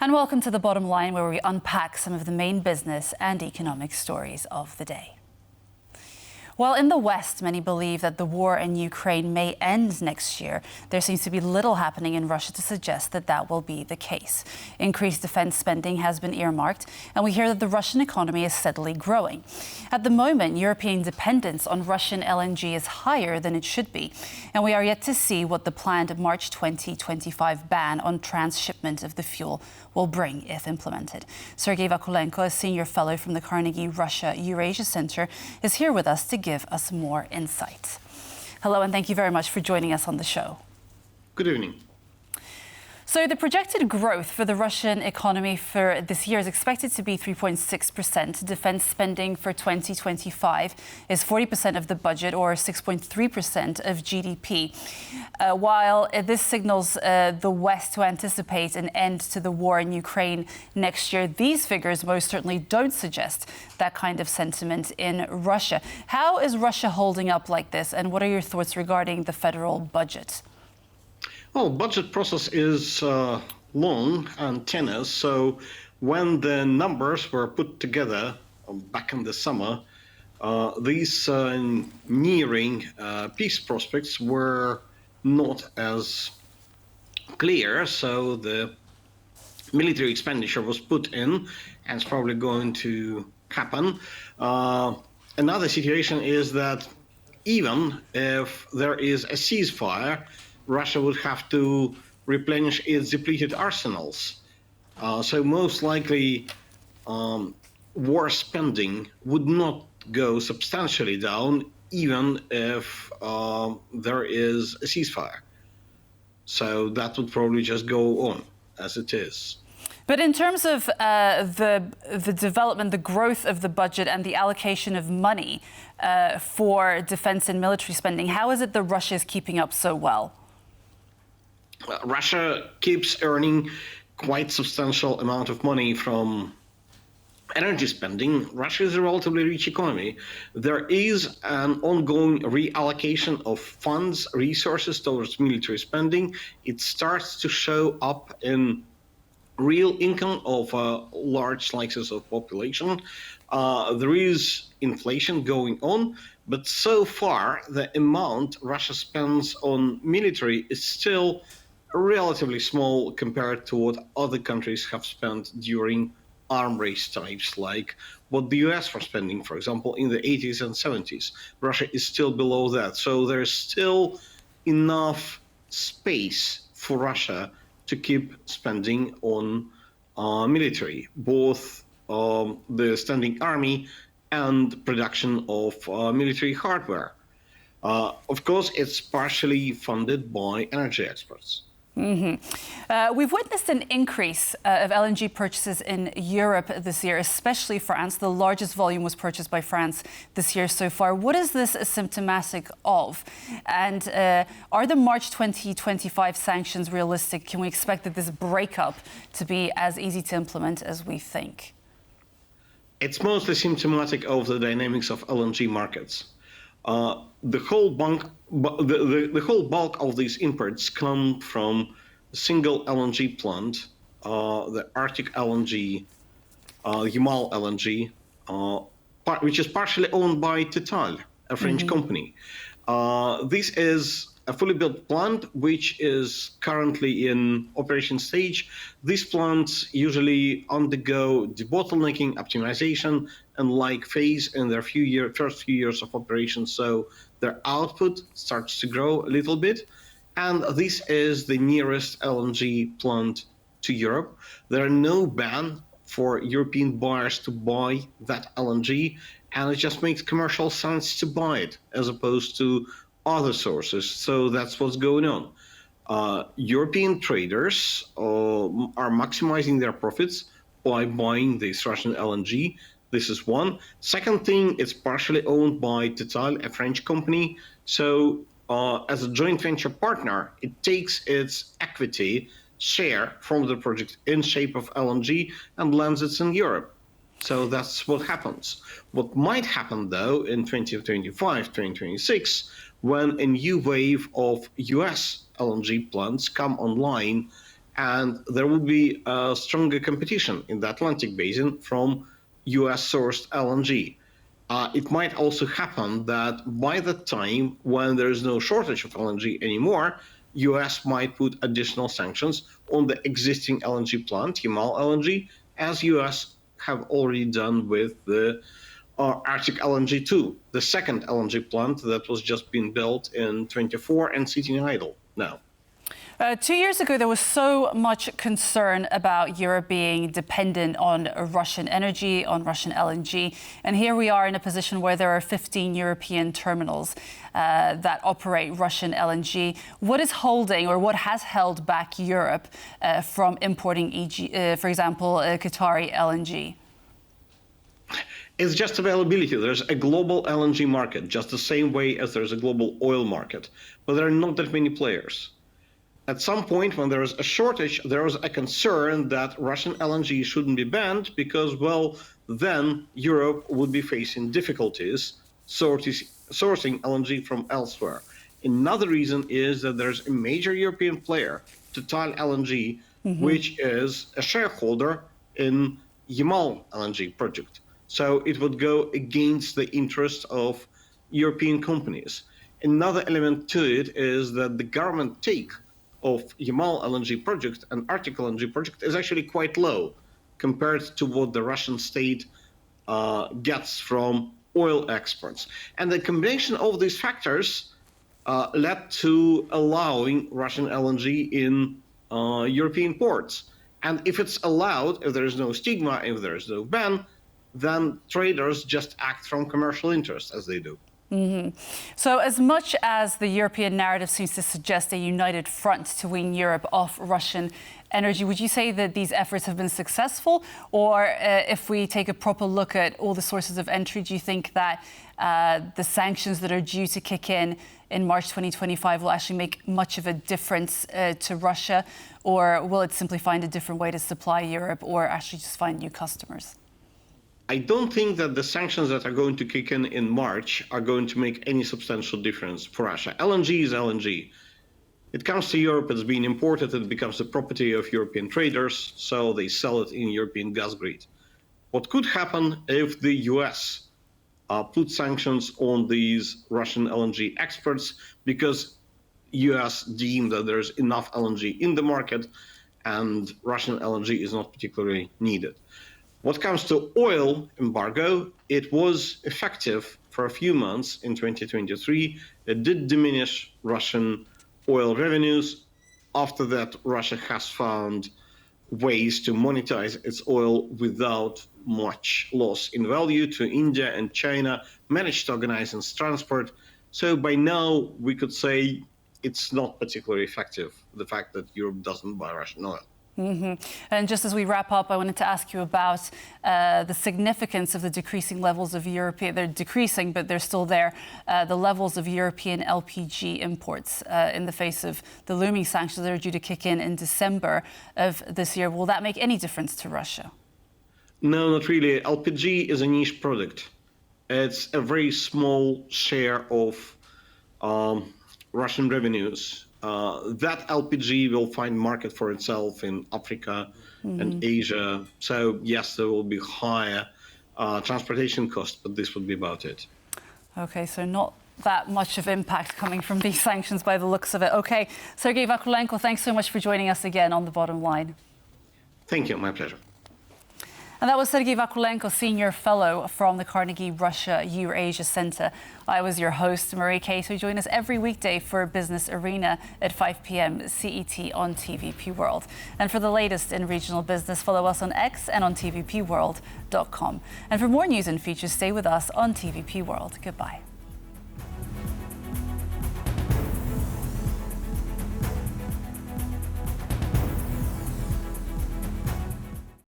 And welcome to The Bottom Line, where we unpack some of the main business and economic stories of the day. While in the West, many believe that the war in Ukraine may end next year, there seems to be little happening in Russia to suggest that that will be the case. Increased defense spending has been earmarked, and we hear that the Russian economy is steadily growing. At the moment, European dependence on Russian LNG is higher than it should be, and we are yet to see what the planned March 2025 ban on transshipment of the fuel will bring if implemented. Sergey Vakulenko, a senior fellow from the Carnegie Russia Eurasia Center, is here with us to give us more insight. Hello, and thank you very much for joining us on the show. Good evening. So the projected growth for the Russian economy for this year is expected to be 3.6%. Defense spending for 2025 is 40% of the budget, or 6.3% of GDP. While this signals the West to anticipate an end to the war in Ukraine next year, these figures most certainly don't suggest that kind of sentiment in Russia. How is Russia holding up like this, and what are your thoughts regarding the federal budget? Well, budget process is long and tenuous, so when the numbers were put together back in the summer, these nearing peace prospects were not as clear, so the military expenditure was put in, and it's probably going to happen. Another situation is that even if there is a ceasefire, Russia would have to replenish its depleted arsenals. So most likely, war spending would not go substantially down, even if there is a ceasefire. So that would probably just go on as it is. But in terms of the development, the growth of the budget and the allocation of money for defense and military spending, how is it that Russia is keeping up so well? Russia keeps earning quite substantial amount of money from energy spending. Russia is a relatively rich economy. There is an ongoing reallocation of funds, resources towards military spending. It starts to show up in real income of large slices of population. There is inflation going on, but so far the amount Russia spends on military is still relatively small compared to what other countries have spent during arms race types, like what the US was spending, for example, in the 80s and 70s. Russia is still below that. So there's still enough space for Russia to keep spending on military, both the standing army and production of military hardware. Of course, it's partially funded by energy exports. We've witnessed an increase of LNG purchases in Europe this year, especially France. The largest volume was purchased by France this year so far. What is this symptomatic of? And are the March 2025 sanctions realistic? Can we expect that this breakup to be as easy to implement as we think? It's mostly symptomatic of the dynamics of LNG markets. The whole bulk of these imports come from a single LNG plant, the Arctic LNG, Yamal LNG, which is partially owned by Total, a French company. This is a fully built plant which is currently in operation stage. These plants usually undergo debottlenecking, optimization, and like phase in their first few years of operation, so their output starts to grow a little bit. And this is the nearest LNG plant to Europe. There are no ban for European buyers to buy that LNG, and it just makes commercial sense to buy it as opposed to other sources. So that's what's going on. European traders are maximizing their profits by buying this Russian LNG. This is one. Second thing, it's partially owned by Total, a French company. So as a joint venture partner, it takes its equity share from the project in shape of LNG and lands it in Europe. So that's what happens. What might happen, though, in 2025, 2026, when a new wave of US LNG plants come online and there would be a stronger competition in the Atlantic basin from US-sourced LNG. It might also happen that by the time when there is no shortage of LNG anymore, US might put additional sanctions on the existing LNG plant, Yamal LNG, as US have already done with the Arctic LNG 2, the second LNG plant that was just being built in 24 and sitting idle now. 2 years ago, there was so much concern about Europe being dependent on Russian energy, on Russian LNG. And here we are in a position where there are 15 European terminals that operate Russian LNG. What is holding or what has held back Europe from importing, for example, Qatari LNG? It's just availability. There's a global LNG market, just the same way as there's a global oil market. But there are not that many players. At some point, when there is a shortage, there is a concern that Russian LNG shouldn't be banned because, well, then Europe would be facing difficulties sourcing LNG from elsewhere. Another reason is that there's a major European player, Total LNG, which is a shareholder in Yamal LNG project. So it would go against the interest of European companies. Another element to it is that the government take of Yamal LNG project and Arctic LNG project is actually quite low compared to what the Russian state gets from oil exports. And the combination of these factors led to allowing Russian LNG in European ports. And if it's allowed, if there is no stigma, if there is no ban, then traders just act from commercial interest as they do. So as much as the European narrative seems to suggest a united front to wean Europe off Russian energy, would you say that these efforts have been successful? Or if we take a proper look at all the sources of entry, do you think that the sanctions that are due to kick in March 2025 will actually make much of a difference to Russia? Or will it simply find a different way to supply Europe or actually just find new customers? I don't think that the sanctions that are going to kick in March are going to make any substantial difference for Russia. LNG is LNG. It comes to Europe, it's being imported, it becomes the property of European traders, so they sell it in European gas grid. What could happen if the US put sanctions on these Russian LNG exports because US deem that there's enough LNG in the market and Russian LNG is not particularly needed? What comes to oil embargo, it was effective for a few months in 2023. It did diminish Russian oil revenues. After that, Russia has found ways to monetize its oil without much loss in value to India and China, managed to organize its transport. So by now, we could say it's not particularly effective, the fact that Europe doesn't buy Russian oil. And just as we wrap up, I wanted to ask you about the significance of the decreasing levels of European, they're decreasing, but they're still there, the levels of European LPG imports in the face of the looming sanctions that are due to kick in December of this year. Will that make any difference to Russia? No, not really. LPG is a niche product. It's a very small share of Russian revenues. That LPG will find market for itself in Africa and Asia. So yes, there will be higher transportation costs, but this would be about it. Okay, so not that much of impact coming from these sanctions by the looks of it. Okay, Sergey Vakulenko, thanks so much for joining us again on The Bottom Line. Thank you, my pleasure. And that was Sergey Vakulenko, Senior Fellow from the Carnegie Russia Eurasia Center. I was your host, Marie Kay. So join us every weekday for Business Arena at 5 p.m. CET on TVP World. And for the latest in regional business, follow us on X and on tvpworld.com. And for more news and features, stay with us on TVP World. Goodbye.